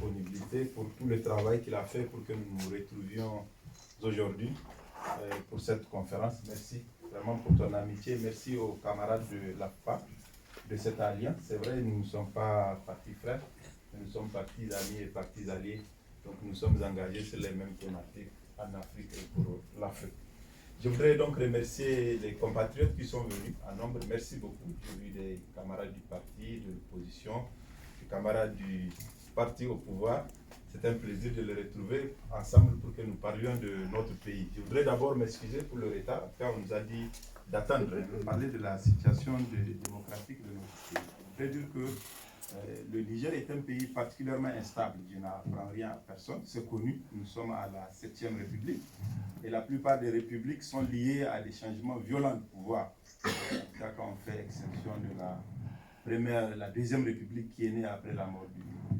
disponibilité, pour tout le travail qu'il a fait pour que nous nous retrouvions aujourd'hui pour cette conférence. Merci vraiment pour ton amitié. Merci aux camarades de l'AFPA de cette alliance. C'est vrai, nous ne sommes pas partis frères, mais nous sommes partis amis et partis alliés. Donc nous sommes engagés sur les mêmes thématiques en Afrique et pour l'Afrique. Je voudrais donc remercier les compatriotes qui sont venus en nombre. Merci beaucoup. J'ai vu des camarades du parti, de l'opposition, des camarades du parti au pouvoir. C'est un plaisir de les retrouver ensemble pour que nous parlions de notre pays. Je voudrais d'abord m'excuser pour le retard, car on nous a dit d'attendre de parler de la situation démocratique de notre pays. Je voudrais dire que le Niger est un pays particulièrement instable. Je n'apprends rien à personne. C'est connu. Nous sommes à la 7e République. Et la plupart des républiques sont liées à des changements violents de pouvoir. Quand on fait exception de la deuxième République qui est née après la mort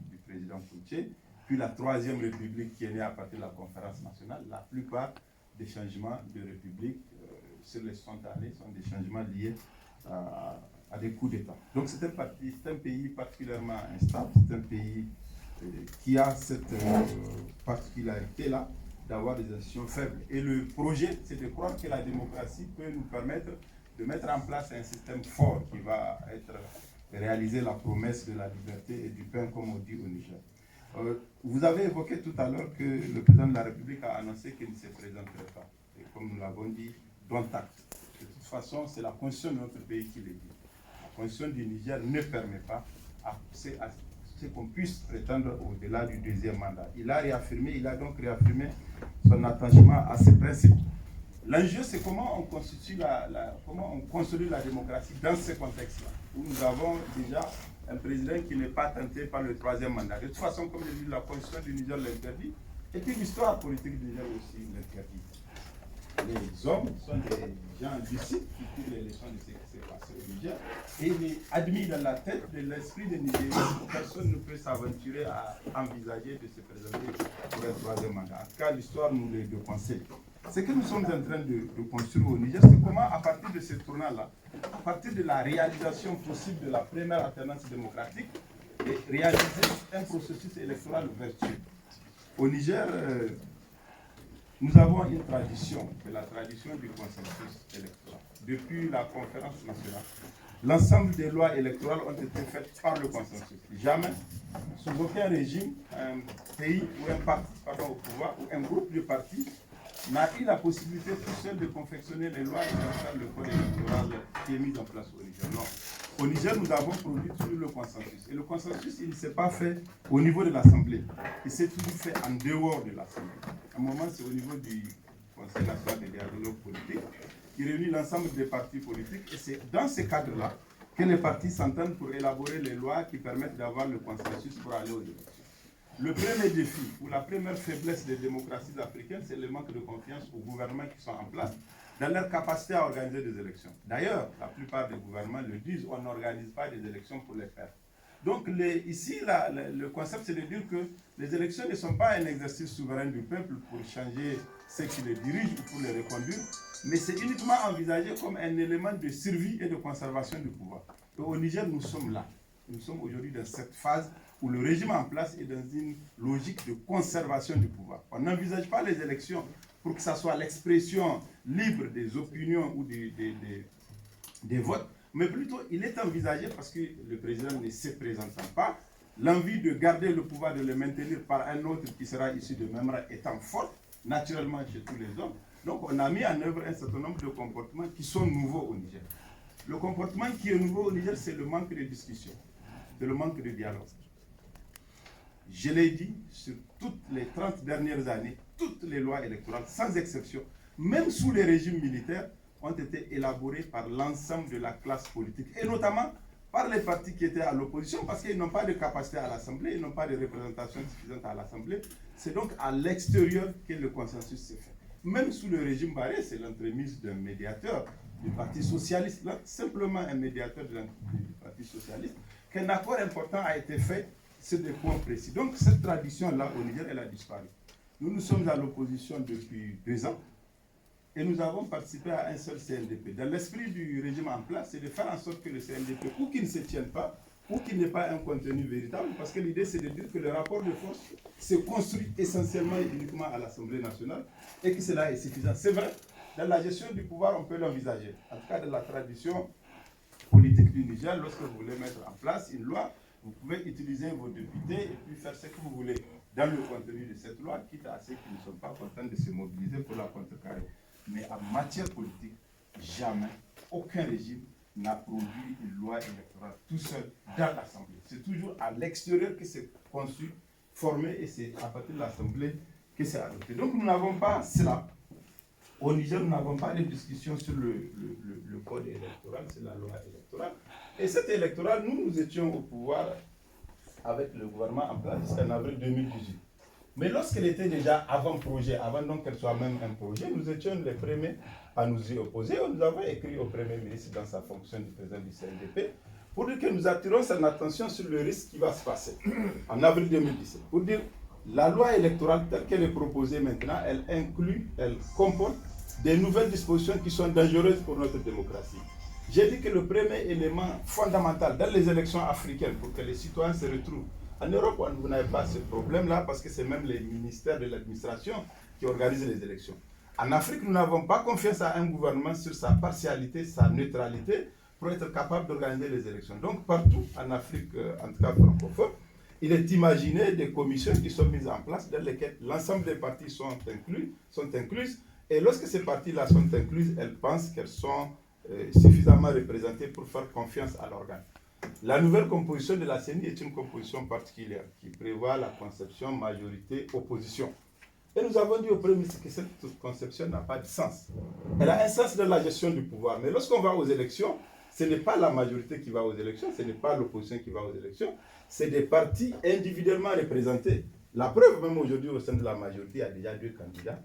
du président Koutié, puis la troisième République qui est née à partir de la conférence nationale, la plupart des changements de république sur les 60 années sont des changements liés à des coups d'État. Donc c'est un pays particulièrement instable, c'est un pays qui a cette particularité-là d'avoir des institutions faibles. Et le projet, c'est de croire que la démocratie peut nous permettre de mettre en place un système fort qui va réaliser la promesse de la liberté et du pain, comme on dit au Niger. Vous avez évoqué tout à l'heure que le président de la République a annoncé qu'il ne se présenterait pas. Et comme nous l'avons dit, dont acte. De toute façon, c'est la constitution de notre pays qui le dit. La constitution du Niger ne permet pas à ce qu'on puisse prétendre au-delà du deuxième mandat. Il a donc réaffirmé son attachement à ces principes. L'enjeu, c'est comment on constitue comment on consolide la démocratie dans ce contexte-là, où nous avons déjà un président qui n'est pas tenté par le troisième mandat. De toute façon, comme je dis, la constitution du Niger l'interdit, et puis l'histoire politique du Niger aussi l'interdit. Les hommes sont des gens lucides qui tirent les leçons de ce qui s'est passé au Niger, et il est admis dans la tête de l'esprit des Nigériens. Personne ne peut s'aventurer à envisager de se présenter pour un troisième mandat. En tout cas, l'histoire nous le conseille. Ce que nous sommes en train de construire au Niger, c'est comment, à partir de ce tournant-là, à partir de la réalisation possible de la première alternance démocratique, et réaliser un processus électoral vertueux. Au Niger, nous avons une tradition, c'est la tradition du consensus électoral. Depuis la conférence nationale, l'ensemble des lois électorales ont été faites par le consensus. Jamais, sous aucun régime, un pays ou un parti au pouvoir, ou un groupe de partis, n'a eu la possibilité tout seul de confectionner les lois et de faire le code électoral qui est mis en place au Niger. Non. Au Niger, nous avons produit toujours le consensus. Et le consensus, il ne s'est pas fait au niveau de l'Assemblée. Il s'est toujours fait en dehors de l'Assemblée. À un moment, c'est au niveau du Conseil national des dialogues politiques qui réunit l'ensemble des partis politiques. Et c'est dans ce cadre-là que les partis s'entendent pour élaborer les lois qui permettent d'avoir le consensus pour aller aux élections. Le premier défi, ou la première faiblesse des démocraties africaines, c'est le manque de confiance aux gouvernements qui sont en place dans leur capacité à organiser des élections. D'ailleurs, la plupart des gouvernements le disent, on n'organise pas des élections pour les faire. Donc ici, le concept, c'est de dire que les élections ne sont pas un exercice souverain du peuple pour changer ceux qui les dirigent ou pour les reconduire, mais c'est uniquement envisagé comme un élément de survie et de conservation du pouvoir. Et au Niger, nous sommes là. Nous sommes aujourd'hui dans cette phase où le régime en place est dans une logique de conservation du pouvoir. On n'envisage pas les élections pour que ça soit l'expression libre des opinions ou des votes, mais plutôt il est envisagé parce que le président ne se présentant pas, l'envie de garder le pouvoir, de le maintenir par un autre qui sera issu de même rang étant forte, naturellement chez tous les hommes. Donc on a mis en œuvre un certain nombre de comportements qui sont nouveaux au Niger. Le comportement qui est nouveau au Niger, c'est le manque de discussion, c'est le manque de dialogue. Je l'ai dit, sur toutes les 30 dernières années, toutes les lois électorales, sans exception, même sous les régimes militaires, ont été élaborées par l'ensemble de la classe politique, et notamment par les partis qui étaient à l'opposition, parce qu'ils n'ont pas de capacité à l'Assemblée, ils n'ont pas de représentation suffisante à l'Assemblée. C'est donc à l'extérieur que le consensus s'est fait. Même sous le régime Barré, c'est l'entremise d'un médiateur du Parti socialiste, là, simplement un médiateur du Parti socialiste, qu'un accord important a été fait sur des points précis. Donc cette tradition-là au Niger, elle a disparu. Nous sommes à l'opposition depuis 2 ans et nous avons participé à un seul CNDP. Dans l'esprit du régime en place, c'est de faire en sorte que le CNDP, ou qu'il ne se tienne pas, ou qu'il n'ait pas un contenu véritable, parce que l'idée c'est de dire que le rapport de force se construit essentiellement et uniquement à l'Assemblée nationale et que cela est suffisant. C'est vrai, dans la gestion du pouvoir, on peut l'envisager. En tout cas, dans la tradition politique du Niger, lorsque vous voulez mettre en place une loi, vous pouvez utiliser vos députés et puis faire ce que vous voulez dans le contenu de cette loi, quitte à ceux qui ne sont pas contents de se mobiliser pour la contrecarrer. Mais en matière politique, jamais, aucun régime n'a produit une loi électorale tout seul dans l'Assemblée. C'est toujours à l'extérieur que c'est conçu, formé, et c'est à partir de l'Assemblée que c'est adopté. Donc nous n'avons pas cela. Au Niger, nous n'avons pas de discussion sur le code électoral, c'est la loi électorale. Et cette électorale, nous étions au pouvoir avec le gouvernement en place jusqu'en avril 2018. Mais lorsqu'elle était déjà avant-projet, avant donc qu'elle soit même un projet, nous étions les premiers à nous y opposer. Nous avons écrit au Premier ministre dans sa fonction de président du CNDP pour dire que nous attirons son attention sur le risque qui va se passer en avril 2017. Pour dire la loi électorale telle qu'elle est proposée maintenant, elle inclut, elle comporte des nouvelles dispositions qui sont dangereuses pour notre démocratie. J'ai dit que le premier élément fondamental dans les élections africaines pour que les citoyens se retrouvent en Europe, vous n'avez pas ce problème-là parce que c'est même les ministères de l'administration qui organisent les élections. En Afrique, nous n'avons pas confiance à un gouvernement sur sa partialité, sa neutralité pour être capable d'organiser les élections. Donc partout en Afrique, en tout cas francophone, il est imaginé des commissions qui sont mises en place dans lesquelles l'ensemble des partis sont incluses. Et lorsque ces partis-là sont incluses, elles pensent qu'elles sont suffisamment représentées pour faire confiance à l'organe. La nouvelle composition de la CENI est une composition particulière qui prévoit la conception majorité-opposition. Et nous avons dit au Premier ministre que cette conception n'a pas de sens. Elle a un sens dans la gestion du pouvoir. Mais lorsqu'on va aux élections, ce n'est pas la majorité qui va aux élections, ce n'est pas l'opposition qui va aux élections, c'est des partis individuellement représentés. La preuve, même aujourd'hui, au sein de la majorité, il y a déjà 2 candidats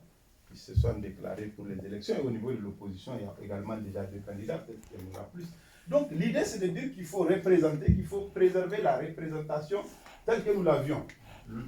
qui se sont déclarés pour les élections. Et au niveau de l'opposition, il y a également déjà 2 candidats, peut-être qu'il y en aura plus. Donc l'idée, c'est de dire qu'il faut représenter, qu'il faut préserver la représentation telle que nous l'avions.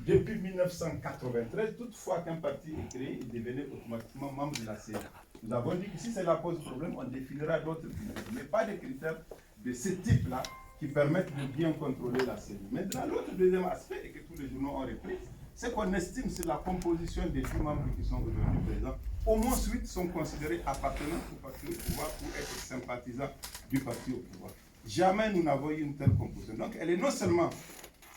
Depuis 1993, toutefois qu'un parti est créé, il devenait automatiquement membre de la CENI. Nous avons dit que si cela pose problème, on définira d'autres critères, mais pas des critères de ce type-là qui permettent de bien contrôler la CENI. Maintenant, l'autre deuxième aspect, et que tous les journaux ont repris, c'est qu'on estime sur la composition des 10 membres qui sont aujourd'hui présents. Au moins 8 sont considérés appartenant au parti au pouvoir ou être sympathisants du parti au pouvoir. Jamais nous n'avons eu une telle composition. Donc elle est non seulement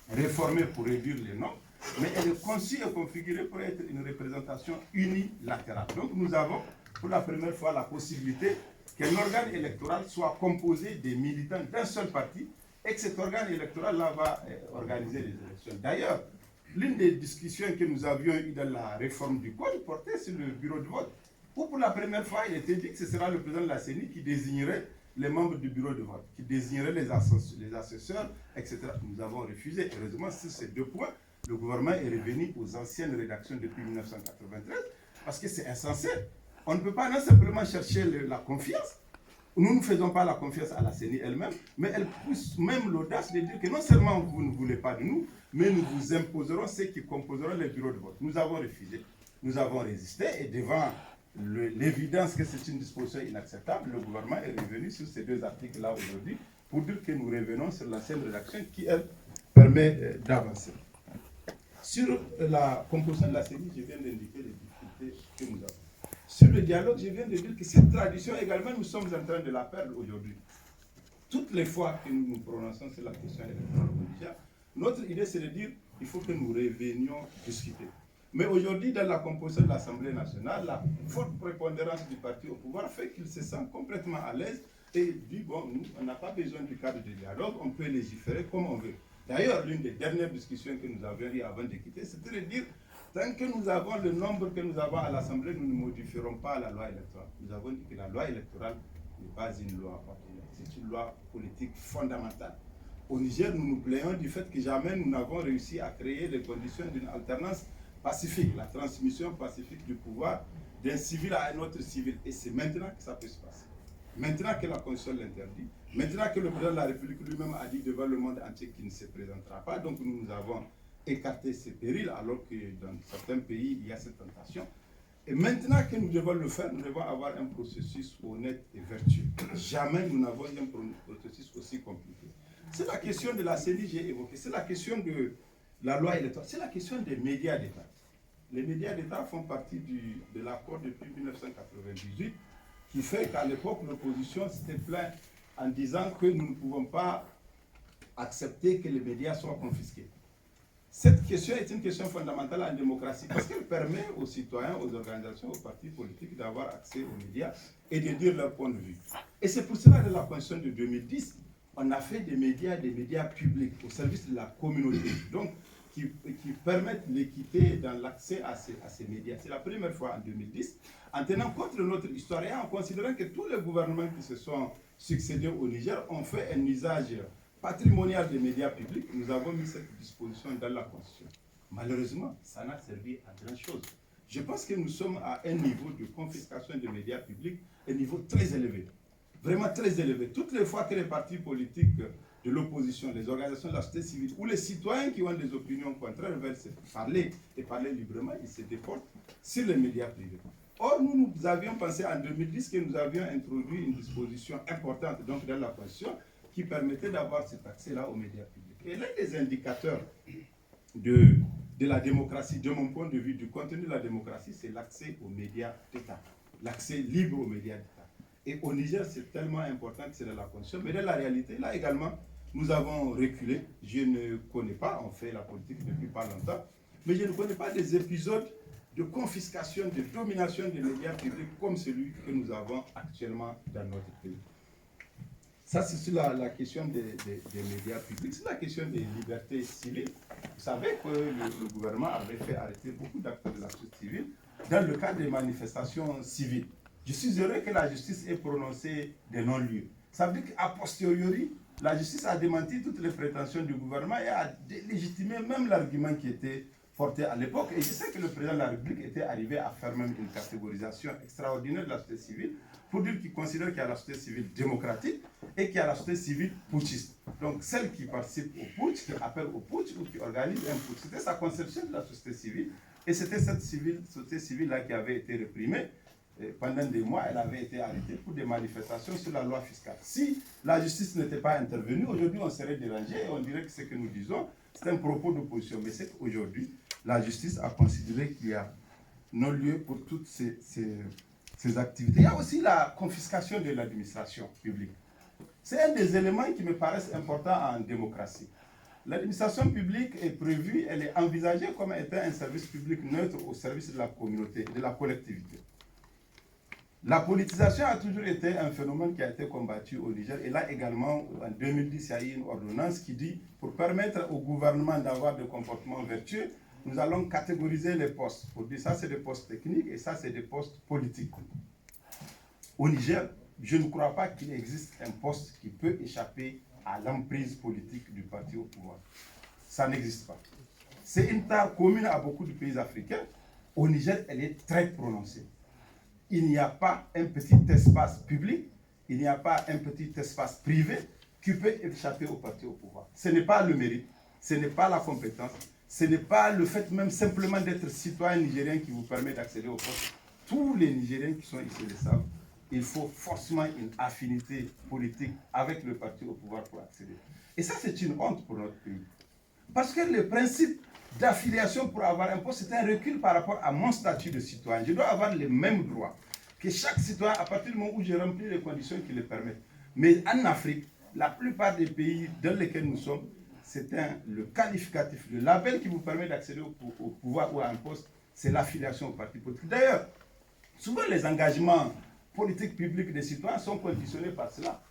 réformée pour réduire les nombres, mais elle est conçue et configurée pour être une représentation unilatérale. Donc nous avons pour la première fois la possibilité qu'un organe électoral soit composé des militants d'un seul parti et que cet organe électoral-là va organiser les élections. D'ailleurs, l'une des discussions que nous avions eues dans la réforme du code portait sur le bureau de vote, où pour la première fois, il était dit que ce sera le président de la CENI qui désignerait les membres du bureau de vote, qui désignerait les assesseurs, etc. Nous avons refusé. Heureusement, sur ces 2 points, le gouvernement est revenu aux anciennes rédactions depuis 1993, parce que c'est insensé. On ne peut pas non simplement chercher la confiance. Nous ne faisons pas la confiance à la CENI elle-même, mais elle pousse même l'audace de dire que non seulement vous ne voulez pas de nous, mais nous vous imposerons ceux qui composeront les bureaux de vote. Nous avons refusé, nous avons résisté, et devant l'évidence que c'est une disposition inacceptable, le gouvernement est revenu sur ces 2 articles-là aujourd'hui pour dire que nous revenons sur l'ancienne rédaction qui, elle, permet d'avancer. Sur la composition de la CENI, je viens d'indiquer les difficultés que nous avons. Sur le dialogue, je viens de dire que cette tradition également, nous sommes en train de la perdre aujourd'hui. Toutes les fois que nous nous prononçons sur la question électorale au Niger, notre idée c'est de dire qu'il faut que nous revenions discuter. Mais aujourd'hui, dans la composition de l'Assemblée nationale, la forte prépondérance du parti au pouvoir fait qu'il se sent complètement à l'aise et dit, bon, nous, on n'a pas besoin du cadre de dialogue, on peut légiférer comme on veut. D'ailleurs, l'une des dernières discussions que nous avions eues avant de quitter, c'était de dire, tant que nous avons le nombre que nous avons à l'Assemblée, nous ne modifierons pas la loi électorale. Nous avons dit que la loi électorale n'est pas une loi ordinaire, c'est une loi politique fondamentale. Au Niger, nous nous plaignons du fait que jamais nous n'avons réussi à créer les conditions d'une alternance pacifique, la transmission pacifique du pouvoir d'un civil à un autre civil. Et c'est maintenant que ça peut se passer. Maintenant que la Constitution l'interdit, maintenant que le président de la République lui-même a dit devant le monde entier qu'il ne se présentera pas, donc nous avons écarté ces périls, alors que dans certains pays, il y a cette tentation. Et maintenant que nous devons le faire, nous devons avoir un processus honnête et vertueux. Jamais nous n'avons eu un processus aussi compliqué. C'est la question de la CENI, j'ai évoqué. C'est la question de la loi électorale. C'est la question des médias d'État. Les médias d'État font partie de l'accord depuis 1998 qui fait qu'à l'époque, l'opposition s'était plainte en disant que nous ne pouvons pas accepter que les médias soient confisqués. Cette question est une question fondamentale en démocratie parce qu'elle permet aux citoyens, aux organisations, aux partis politiques d'avoir accès aux médias et de dire leur point de vue. Et c'est pour cela que dans la Constitution de 2010, on a fait des médias publics au service de la communauté, donc qui permettent l'équité dans l'accès à ces médias. C'est la première fois en 2010, en tenant compte de notre histoire et en considérant que tous les gouvernements qui se sont succédés au Niger ont fait un usage patrimonial des médias publics. Nous avons mis cette disposition dans la Constitution. Malheureusement, ça n'a servi à grand chose. Je pense que nous sommes à un niveau de confiscation des médias publics, un niveau très élevé, vraiment très élevé. Toutes les fois que les partis politiques de l'opposition, les organisations de la société civile ou les citoyens qui ont des opinions contraires veulent se parler et parler librement, ils se déportent sur les médias privés. Or, nous avions pensé en 2010 que nous avions introduit une disposition importante donc dans la Constitution qui permettait d'avoir cet accès-là aux médias publics. Et l'un des indicateurs de la démocratie, de mon point de vue, du contenu de la démocratie, c'est l'accès aux médias d'État, l'accès libre aux médias d'État. Et au Niger, c'est tellement important que c'est dans la Constitution. Mais dans la réalité, là également, nous avons reculé. Je ne connais pas, on fait la politique depuis pas longtemps, mais je ne connais pas des épisodes de confiscation, de domination des médias publics comme celui que nous avons actuellement dans notre pays. Ça, c'est sur la question des médias publics. C'est la question des libertés civiles. Vous savez que le gouvernement avait fait arrêter beaucoup d'acteurs de la société civile dans le cadre des manifestations civiles. Je suis heureux que la justice ait prononcé des non-lieux. Ça veut dire qu'a posteriori, la justice a démenti toutes les prétentions du gouvernement et a délégitimé même l'argument qui était porté à l'époque. Et je sais que le président de la République était arrivé à faire même une catégorisation extraordinaire de la société civile pour dire qu'il considère qu'il y a la société civile démocratique et qu'il y a la société civile putschiste. Donc celle qui participe au putsch, qui appelle au putsch ou qui organise un putsch. C'était sa conception de la société civile. Et c'était cette société civile-là qui avait été réprimée. Et pendant des mois, elle avait été arrêtée pour des manifestations sur la loi fiscale. Si la justice n'était pas intervenue, aujourd'hui on serait dérangé et on dirait que ce que nous disons, c'est un propos d'opposition. Mais c'est qu'aujourd'hui, la justice a considéré qu'il y a non-lieu pour toutes ces activités. Il y a aussi la confiscation de l'administration publique. C'est un des éléments qui me paraissent importants en démocratie. L'administration publique est prévue, elle est envisagée comme étant un service public neutre au service de la communauté, de la collectivité. La politisation a toujours été un phénomène qui a été combattu au Niger. Et là également, en 2010, il y a eu une ordonnance qui dit, pour permettre au gouvernement d'avoir des comportements vertueux, nous allons catégoriser les postes. Pour dire ça, c'est des postes techniques et ça, c'est des postes politiques. Au Niger, je ne crois pas qu'il existe un poste qui peut échapper à l'emprise politique du parti au pouvoir. Ça n'existe pas. C'est une tare commune à beaucoup de pays africains. Au Niger, elle est très prononcée. Il n'y a pas un petit espace public, il n'y a pas un petit espace privé qui peut échapper au parti au pouvoir. Ce n'est pas le mérite, ce n'est pas la compétence, ce n'est pas le fait même simplement d'être citoyen nigérien qui vous permet d'accéder au poste. Tous les Nigériens qui sont ici le savent, il faut forcément une affinité politique avec le parti au pouvoir pour accéder. Et ça, c'est une honte pour notre pays. Parce que le principe d'affiliation pour avoir un poste, c'est un recul par rapport à mon statut de citoyen. Je dois avoir les mêmes droits que chaque citoyen à partir du moment où j'ai rempli les conditions qui le permettent. Mais en Afrique, la plupart des pays dans lesquels nous sommes, c'est le qualificatif, le label qui vous permet d'accéder au pouvoir ou à un poste, c'est l'affiliation au parti politique. D'ailleurs, souvent les engagements politiques publics des citoyens sont conditionnés par cela.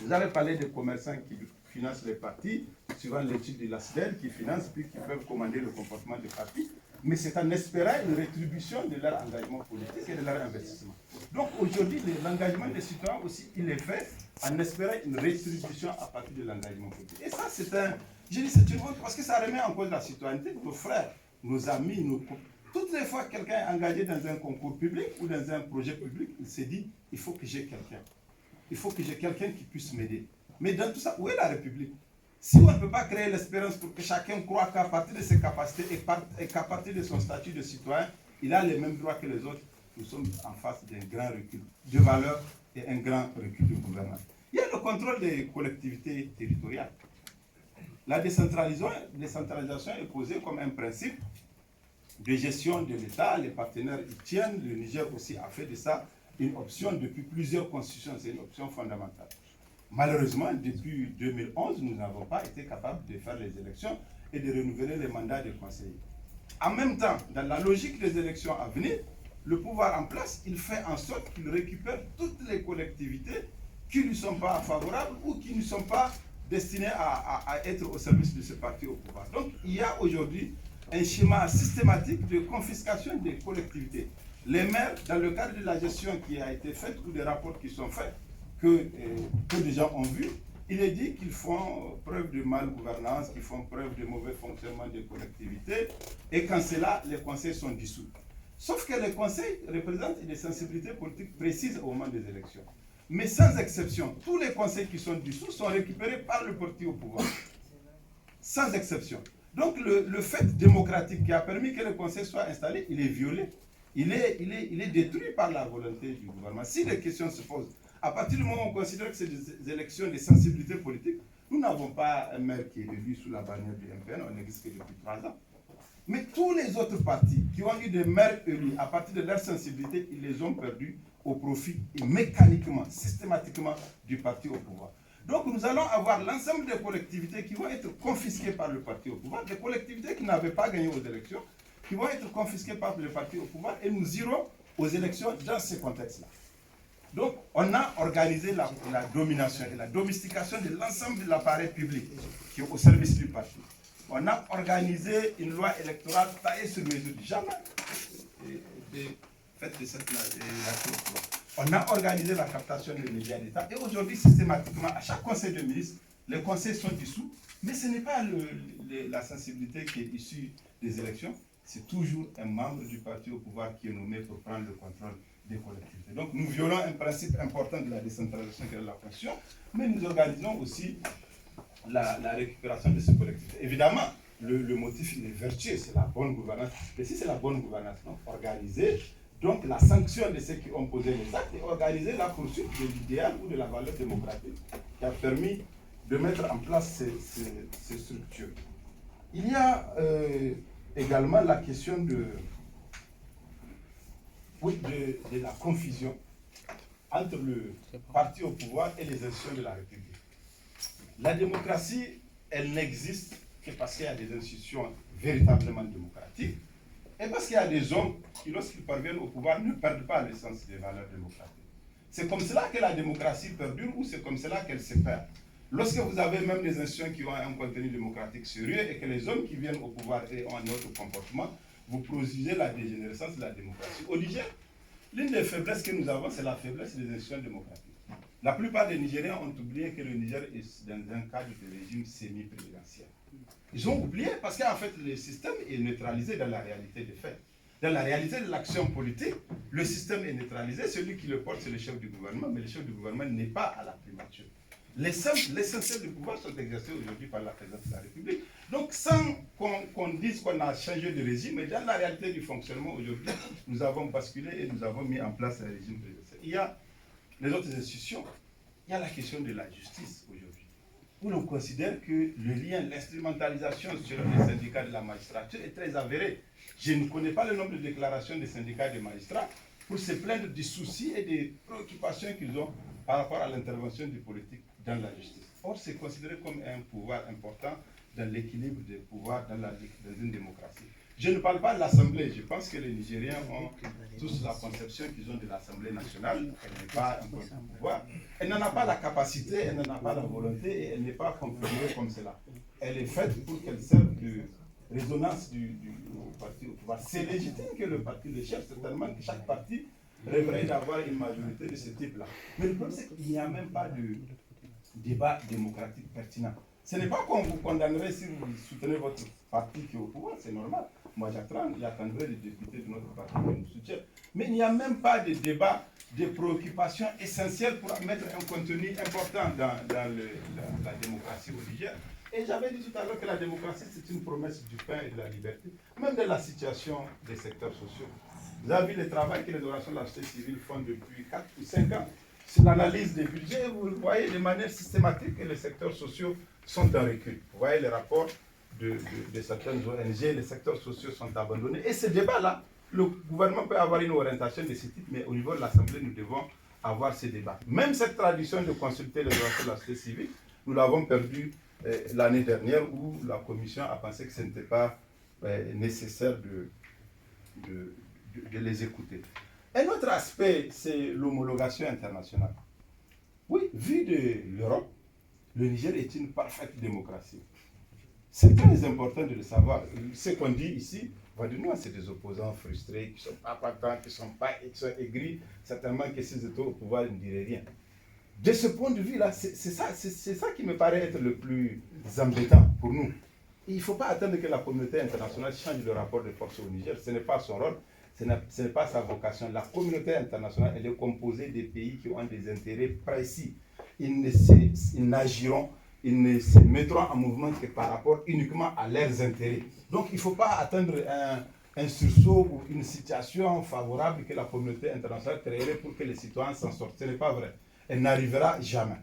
Vous avez parlé des commerçants qui financent les partis, suivant l'étude de la SDER, qui financent puis qui peuvent commander le comportement des partis, mais c'est en espérant une rétribution de leur engagement politique et de leur investissement. Donc aujourd'hui, l'engagement des citoyens aussi, il est fait en espérant une rétribution à partir de l'engagement politique. Et ça, c'est une honte parce que ça remet en cause la citoyenneté de nos frères, nos amis, toutes les fois que quelqu'un est engagé dans un concours public ou dans un projet public, il s'est dit, il faut que j'ai quelqu'un. Il faut que j'ai quelqu'un qui puisse m'aider. Mais dans tout ça, où est la République? Si on ne peut pas créer l'espérance pour que chacun croit qu'à partir de ses capacités et qu'à partir de son statut de citoyen, il a les mêmes droits que les autres, nous sommes en face d'un grand recul de valeur et un grand recul du gouvernement. Il y a le contrôle des collectivités territoriales. La décentralisation est posée comme un principe de gestion de l'État. Les partenaires y tiennent. Le Niger aussi a fait de ça une option depuis plusieurs constitutions. C'est une option fondamentale. Malheureusement, depuis 2011, nous n'avons pas été capables de faire les élections et de renouveler les mandats des conseillers. En même temps, dans la logique des élections à venir, le pouvoir en place, il fait en sorte qu'il récupère toutes les collectivités qui ne lui sont pas favorables ou qui ne sont pas destinées à être au service de ce parti au pouvoir. Donc, il y a aujourd'hui un schéma systématique de confiscation des collectivités. Les maires, dans le cadre de la gestion qui a été faite ou des rapports qui sont faits, que des gens ont vu, il est dit qu'ils font preuve de malgouvernance, qu'ils font preuve de mauvais fonctionnement des collectivités, et quand c'est là, les conseils sont dissous. Sauf que les conseils représentent des sensibilités politiques précises au moment des élections. Mais sans exception, tous les conseils qui sont dissous sont récupérés par le parti au pouvoir. Sans exception. Donc le fait démocratique qui a permis que le conseil soit installé, il est violé. Il est détruit par la volonté du gouvernement. Si les questions se posent, à partir du moment où on considère que c'est des élections de sensibilité politique, nous n'avons pas un maire qui est élu sous la bannière du MPN, on n'existe que depuis 3 ans. Mais tous les autres partis qui ont eu des maires élus, à partir de leur sensibilité, ils les ont perdus au profit et mécaniquement, systématiquement du parti au pouvoir. Donc nous allons avoir l'ensemble des collectivités qui vont être confisquées par le parti au pouvoir, des collectivités qui n'avaient pas gagné aux élections, qui vont être confisquées par le parti au pouvoir, et nous irons aux élections dans ce contexte-là. Donc, on a organisé la domination et la domestication de l'ensemble de l'appareil public qui est au service du parti. On a organisé une loi électorale taillée sur mesure. Jamais fait de cette loi. On a organisé la captation des médias d'État. Et aujourd'hui, systématiquement, à chaque conseil de ministres, les conseils sont dissous. Mais ce n'est pas la sensibilité qui est issue des élections. C'est toujours un membre du parti au pouvoir qui est nommé pour prendre le contrôle des collectivités. Donc nous violons un principe important de la décentralisation qui est la fonction, mais nous organisons aussi la récupération de ces collectivités. Évidemment, le motif il est vertueux, c'est la bonne gouvernance. Et si c'est la bonne gouvernance, donc organiser donc la sanction de ceux qui ont posé les actes et organiser la poursuite de l'idéal ou de la valeur démocratique qui a permis de mettre en place ces structures. Il y a également la question de la confusion entre le parti au pouvoir et les institutions de la République. La démocratie, elle n'existe que parce qu'il y a des institutions véritablement démocratiques et parce qu'il y a des hommes qui, lorsqu'ils parviennent au pouvoir, ne perdent pas l'essence des valeurs démocratiques. C'est comme cela que la démocratie perdure ou c'est comme cela qu'elle se perd. Lorsque vous avez même des institutions qui ont un contenu démocratique sérieux et que les hommes qui viennent au pouvoir ont un autre comportement, vous produisez la dégénérescence de la démocratie. Au Niger, l'une des faiblesses que nous avons, c'est la faiblesse des institutions démocratiques. La plupart des Nigériens ont oublié que le Niger est dans un cadre de régime semi-présidentiel. Ils ont oublié parce qu'en fait, le système est neutralisé dans la réalité des faits. Dans la réalité de l'action politique, le système est neutralisé. Celui qui le porte, c'est le chef du gouvernement, mais le chef du gouvernement n'est pas à la primature. L'essentiel du pouvoir sont exercés aujourd'hui par la présidence de la République. Donc, sans qu'on dise qu'on a changé de régime, mais dans la réalité du fonctionnement aujourd'hui, nous avons basculé et nous avons mis en place un régime présidentiel. Il y a les autres institutions. Il y a la question de la justice aujourd'hui, où l'on considère que le lien, l'instrumentalisation sur les syndicats de la magistrature est très avéré. Je ne connais pas le nombre de déclarations des syndicats des magistrats pour se plaindre des soucis et des préoccupations qu'ils ont par rapport à l'intervention du politique dans la justice. Or, c'est considéré comme un pouvoir important dans l'équilibre des pouvoirs dans une démocratie. Je ne parle pas de l'Assemblée. Je pense que les Nigériens ont tous la conception qu'ils ont de l'Assemblée nationale. Elle n'est pas un pouvoir. Elle n'en a pas la capacité, elle n'en a pas la volonté et elle n'est pas configurée comme cela. Elle est faite pour qu'elle serve de résonance du parti au pouvoir. C'est légitime que le parti le cherche, certainement que chaque parti rêverait d'avoir une majorité de ce type-là. Mais le problème, c'est qu'il n'y a même pas de débat démocratique pertinent. Ce n'est pas qu'on vous condamnerait si vous soutenez votre parti qui est au pouvoir, c'est normal. Moi, j'attendrai les députés de notre parti qui nous soutiennent. Mais il n'y a même pas de débat, de préoccupations essentielles pour mettre un contenu important dans la démocratie au Niger. Et j'avais dit tout à l'heure que la démocratie, c'est une promesse du pain et de la liberté, même de la situation des secteurs sociaux. Vous avez vu le travail que les organisations de la société civile font depuis 4 ou 5 ans sur l'analyse des budgets, vous voyez de manière systématique que les secteurs sociaux sont en recul. Vous voyez les rapports de certaines ONG, les secteurs sociaux sont abandonnés. Et ce débat-là, le gouvernement peut avoir une orientation de ce type, mais au niveau de l'Assemblée, nous devons avoir ces débats. Même cette tradition de consulter les organisations de la société civile, nous l'avons perdue l'année dernière où la Commission a pensé que ce n'était pas nécessaire de les écouter. Un autre aspect, c'est l'homologation internationale. Oui, vu de l'Europe, le Niger est une parfaite démocratie. C'est très important de le savoir. Ce qu'on dit ici, moi, c'est des opposants frustrés, qui ne sont pas contents, qui sont aigris. Certainement que s'ils étaient au pouvoir, ils ne diraient rien. De ce point de vue-là, c'est ça qui me paraît être le plus embêtant pour nous. Il ne faut pas attendre que la communauté internationale change le rapport de force au Niger. Ce n'est pas son rôle, ce n'est pas sa vocation. La communauté internationale, elle est composée des pays qui ont des intérêts précis. Ils n'agiront, ils ne se mettront en mouvement que par rapport uniquement à leurs intérêts. Donc il ne faut pas attendre un sursaut ou une situation favorable que la communauté internationale créerait pour que les citoyens s'en sortent. Ce n'est pas vrai. Elle n'arrivera jamais.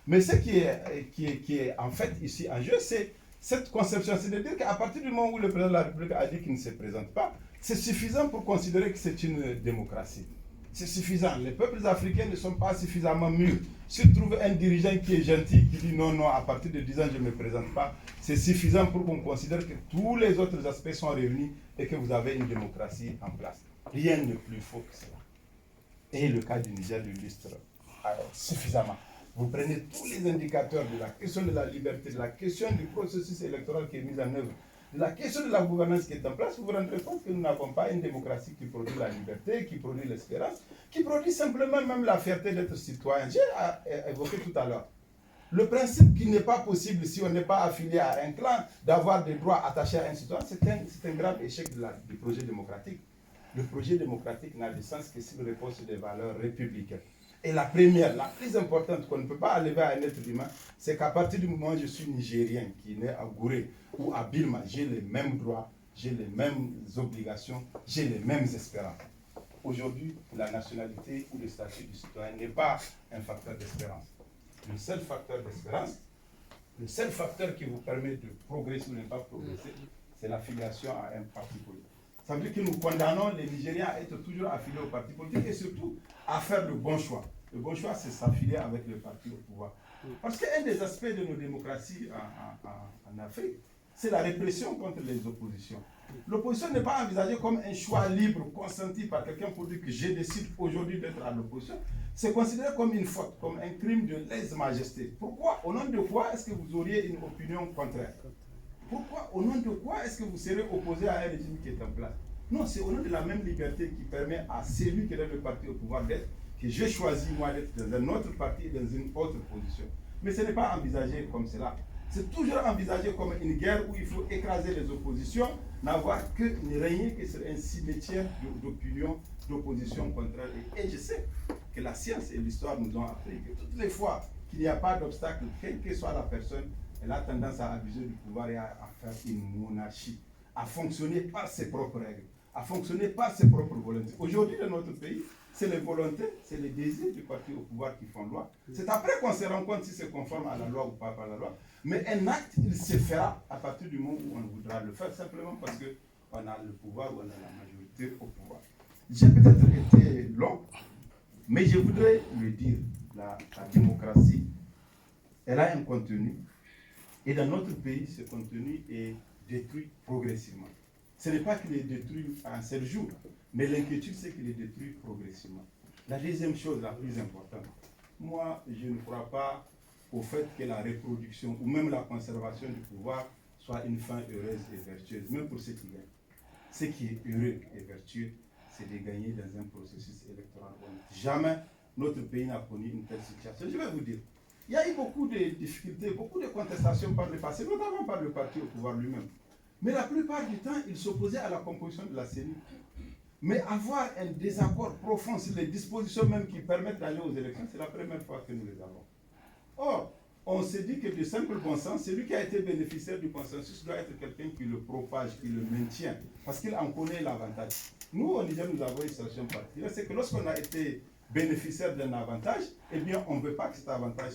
Mais ce qui est en fait ici en jeu, c'est cette conception. C'est-à-dire qu'à partir du moment où le président de la République a dit qu'il ne se présente pas, c'est suffisant pour considérer que c'est une démocratie. C'est suffisant. Les peuples africains ne sont pas suffisamment mûrs. S'ils trouvent un dirigeant qui est gentil, qui dit non, à partir de 10 ans, je ne me présente pas, c'est suffisant pour qu'on considère que tous les autres aspects sont réunis et que vous avez une démocratie en place. Rien de plus faux que cela. Et le cas du Niger l'illustre suffisamment. Vous prenez tous les indicateurs de la question de la liberté, de la question du processus électoral qui est mis en œuvre, de la question de la gouvernance qui est en place, vous vous rendrez compte que nous n'avons pas une démocratie qui produit la liberté, qui produit l'espérance, qui produit simplement même la fierté d'être citoyen. J'ai évoqué tout à l'heure. Le principe qu'il n'est pas possible, si on n'est pas affilié à un clan, d'avoir des droits attachés à un citoyen, c'est un grave échec du projet démocratique. Le projet démocratique n'a de sens que s'il repose sur des valeurs républicaines. Et la première, la plus importante qu'on ne peut pas enlever à un être humain, c'est qu'à partir du moment où je suis nigérien, qui est né à Gouré ou à Bilma, j'ai les mêmes droits, j'ai les mêmes obligations, j'ai les mêmes espérances. Aujourd'hui, la nationalité ou le statut du citoyen n'est pas un facteur d'espérance. Le seul facteur d'espérance, le seul facteur qui vous permet de progresser ou de ne pas progresser, c'est l'affiliation à un parti politique. Ça veut dire que nous condamnons les Nigériens à être toujours affiliés au parti politique et surtout à faire le bon choix. Le bon choix, c'est s'affilier avec le parti au pouvoir. Parce qu'un des aspects de nos démocraties en Afrique, c'est la répression contre les oppositions. L'opposition n'est pas envisagée comme un choix libre, consenti par quelqu'un pour dire que je décide aujourd'hui d'être à l'opposition. C'est considéré comme une faute, comme un crime de lèse-majesté. Pourquoi? Au nom de quoi est-ce que vous auriez une opinion contraire? Pourquoi? Au nom de quoi est-ce que vous serez opposé à un régime qui est en place? Non, c'est au nom de la même liberté qui permet à celui qui est le parti au pouvoir d'être, que j'ai choisi moi d'être dans un autre parti, dans une autre position. Mais ce n'est pas envisagé comme cela. C'est toujours envisagé comme une guerre où il faut écraser les oppositions, n'avoir que, ne régner que sur un cimetière d'opinion, d'opposition contraire. Et je sais que la science et l'histoire nous ont appris que toutes les fois qu'il n'y a pas d'obstacle, quelle que soit la personne, elle a tendance à abuser du pouvoir et à faire une monarchie, à fonctionner par ses propres règles, à fonctionner par ses propres volontés. Aujourd'hui, dans notre pays, c'est les volontés, c'est les désirs du parti au pouvoir qui font loi. C'est après qu'on se rend compte si c'est conforme à la loi ou pas par la loi. Mais un acte, il se fera à partir du moment où on voudra le faire, simplement parce qu'on a le pouvoir ou on a la majorité au pouvoir. J'ai peut-être été long, mais je voudrais le dire, la démocratie, elle a un contenu. Et dans notre pays, ce contenu est détruit progressivement. Ce n'est pas qu'il est détruit en 7 jours, mais l'inquiétude, c'est qu'il est détruit progressivement. La deuxième chose la plus importante, moi, je ne crois pas au fait que la reproduction ou même la conservation du pouvoir soit une fin heureuse et vertueuse, même pour ceux qui gagnent. Ce qui est heureux et vertueux, c'est de gagner dans un processus électoral honnête. Jamais notre pays n'a connu une telle situation. Je vais vous dire, il y a eu beaucoup de difficultés, beaucoup de contestations par le passé, notamment par le parti au pouvoir lui-même. Mais la plupart du temps, il s'opposait à la composition de la CENI. Mais avoir un désaccord profond sur les dispositions même qui permettent d'aller aux élections, c'est la première fois que nous les avons. Or, on s'est dit que de simple bon sens, celui qui a été bénéficiaire du consensus doit être quelqu'un qui le propage, qui le maintient, parce qu'il en connaît l'avantage. Nous, au Niger, nous avons une situation particulière, c'est que lorsqu'on a été bénéficiaires d'un avantage, eh bien, on ne veut pas que cet avantage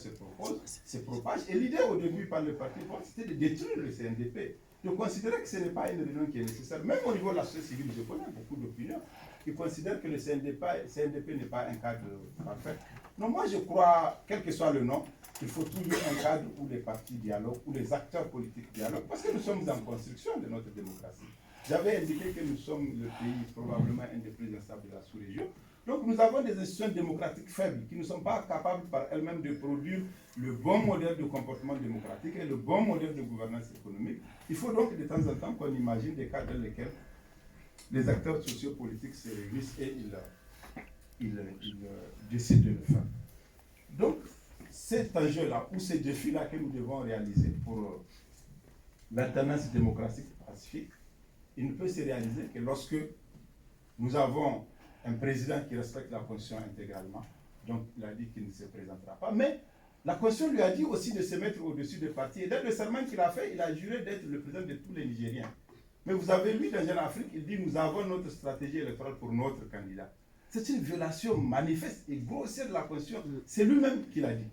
se propage. Et l'idée au début par le parti, c'était de détruire le CNDP, de considérer que ce n'est pas une réunion qui est nécessaire. Même au niveau de la société civile, je connais beaucoup d'opinions qui considèrent que le CNDP n'est pas un cadre parfait. Non, moi je crois, quel que soit le nom, il faut toujours un cadre où les partis dialoguent, où les acteurs politiques dialoguent, parce que nous sommes en construction de notre démocratie. J'avais indiqué que nous sommes le pays probablement un des plus instables de la sous-région. Donc nous avons des institutions démocratiques faibles qui ne sont pas capables par elles-mêmes de produire le bon modèle de comportement démocratique et le bon modèle de gouvernance économique. Il faut donc de temps en temps qu'on imagine des cas dans lesquels les acteurs sociopolitiques se réunissent et ils décident de le faire. Donc cet enjeu-là ou ces défis-là que nous devons réaliser pour l'alternance démocratique pacifique, il ne peut se réaliser que lorsque nous avons un président qui respecte la Constitution intégralement. Donc, il a dit qu'il ne se présentera pas. Mais la Constitution lui a dit aussi de se mettre au-dessus des partis. Et dans le serment qu'il a fait, il a juré d'être le président de tous les Nigériens. Mais vous avez lu dans Jeune Afrique, il dit nous avons notre stratégie électorale pour notre candidat. C'est une violation manifeste et grossière de la Constitution. C'est lui-même qui l'a dit.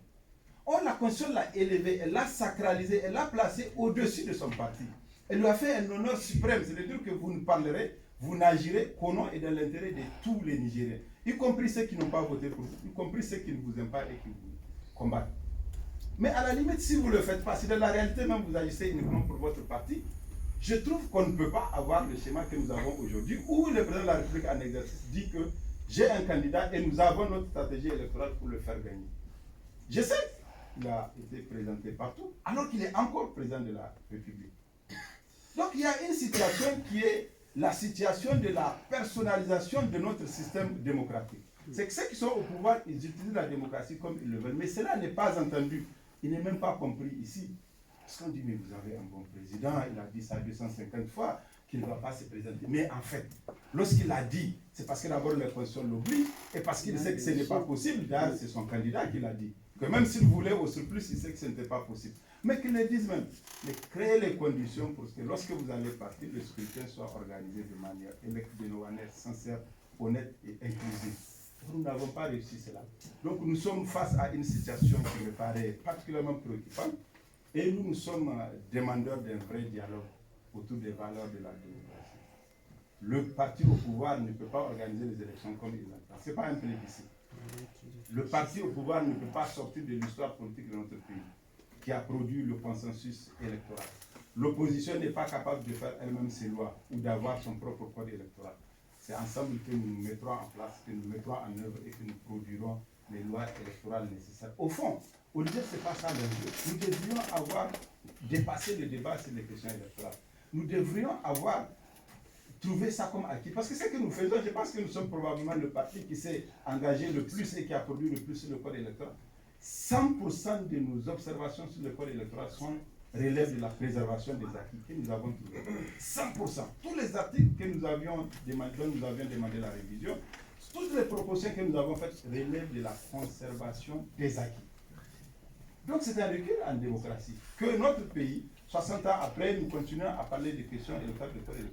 Or, la Constitution l'a élevé, elle l'a sacralisé, elle l'a placé au-dessus de son parti. Elle lui a fait un honneur suprême, c'est-à-dire que vous ne parlerez, vous n'agirez qu'au nom et dans l'intérêt de tous les Nigériens, y compris ceux qui n'ont pas voté pour vous, y compris ceux qui ne vous aiment pas et qui vous combattent. Mais à la limite, si vous ne le faites pas, si dans la réalité même vous agissez uniquement pour votre parti, je trouve qu'on ne peut pas avoir le schéma que nous avons aujourd'hui, où le président de la République en exercice dit que j'ai un candidat et nous avons notre stratégie électorale pour le faire gagner. Je sais qu'il a été présenté partout, alors qu'il est encore président de la République. Donc il y a une situation qui est la situation de la personnalisation de notre système démocratique. C'est que ceux qui sont au pouvoir, ils utilisent la démocratie comme ils le veulent. Mais cela n'est pas entendu. Il n'est même pas compris ici. Parce qu'on dit, mais vous avez un bon président, il a dit ça 250 fois, qu'il ne va pas se présenter. Mais en fait, lorsqu'il a dit, c'est parce que d'abord la Constitution l'oublie, et parce qu'il sait que ce n'est pas possible. D'ailleurs, c'est son candidat qui l'a dit. Que même s'il voulait au surplus, il sait que ce n'était pas possible. Mais qu'ils le disent même. Mais créer les conditions pour que lorsque vous allez partir, le scrutin soit organisé de manière sincère, honnête et inclusive. Nous n'avons pas réussi cela. Donc nous sommes face à une situation qui me paraît particulièrement préoccupante et nous sommes demandeurs d'un vrai dialogue autour des valeurs de la démocratie. Le parti au pouvoir ne peut pas organiser les élections comme il l'entend. Ce n'est pas un plébiscite. Le parti au pouvoir ne peut pas sortir de l'histoire politique de notre pays, qui a produit le consensus électoral. L'opposition n'est pas capable de faire elle-même ses lois ou d'avoir son propre code électoral. C'est ensemble que nous nous mettrons en place, que nous mettrons en œuvre et que nous produirons les lois électorales nécessaires. Au fond, Olivier, ce n'est pas ça l'enjeu. Nous devrions avoir dépassé le débat sur les questions électorales. Nous devrions avoir trouvé ça comme acquis. Parce que ce que nous faisons, je pense que nous sommes probablement le parti qui s'est engagé le plus et qui a produit le plus sur le code électoral. 100% de nos observations sur le code électoral relèvent de la préservation des acquis que nous avons trouvés. 100%. Tous les articles que nous avions demandé, dont nous avions demandé la révision, toutes les propositions que nous avons faites relèvent de la conservation des acquis. Donc c'est un recul en démocratie. Que notre pays, 60 ans après, nous continuons à parler des questions électorales,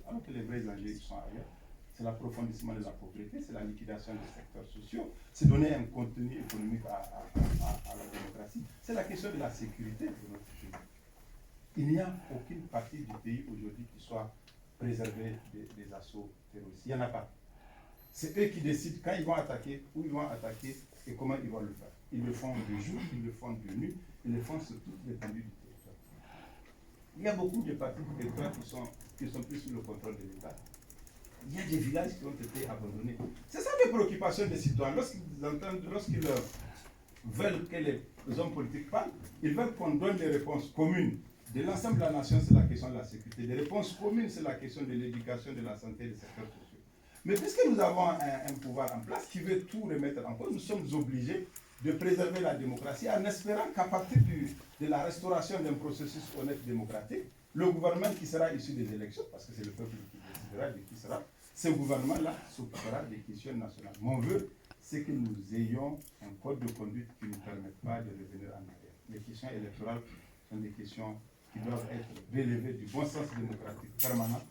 alors que les vrais enjeux sont ailleurs. C'est l'approfondissement de la pauvreté, c'est la liquidation des secteurs sociaux, c'est donner un contenu économique à la démocratie. C'est la question de la sécurité de notre pays. Il n'y a aucune partie du pays aujourd'hui qui soit préservée des assauts terroristes. Il n'y en a pas. C'est eux qui décident quand ils vont attaquer, où ils vont attaquer et comment ils vont le faire. Ils le font de jour, ils le font de nuit, ils le font sur toute l'étendue du territoire. Il y a beaucoup de partis du territoire qui sont plus sous le contrôle de l'État. Il y a des villages qui ont été abandonnés. C'est ça les préoccupations des citoyens. Lorsqu'ils veulent que les hommes politiques parlent, ils veulent qu'on donne des réponses communes. De l'ensemble de la nation, c'est la question de la sécurité. Des réponses communes, c'est la question de l'éducation, de la santé, des secteurs sociaux. Mais puisque nous avons un pouvoir en place qui veut tout remettre en cause, nous sommes obligés de préserver la démocratie en espérant qu'à partir de la restauration d'un processus honnête démocratique, le gouvernement qui sera issu des élections, parce que c'est le peuple qui décidera de qui sera, ce gouvernement-là s'occupera des questions nationales. Mon vœu, c'est que nous ayons un code de conduite qui ne nous permette pas de revenir en arrière. Les questions électorales sont des questions qui doivent être relevées du bon sens démocratique permanent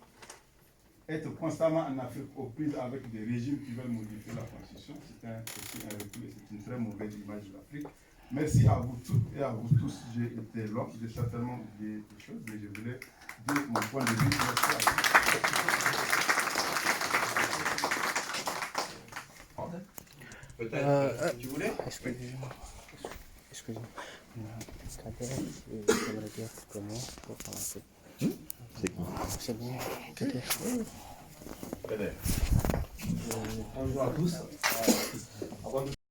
être constamment en Afrique aux prises avec des régimes qui veulent modifier la constitution, c'est aussi un recul et c'est une très mauvaise image de l'Afrique. Merci à vous toutes et à vous tous. J'ai été long, j'ai certainement oublié des choses, mais je voulais dire mon point de vue. Merci à vous. Peut-être, tu voulais? Excusez-moi. J'aimerais dire comment pour commencer. C'est qui? C'est bien. Kader. Bonjour à tous.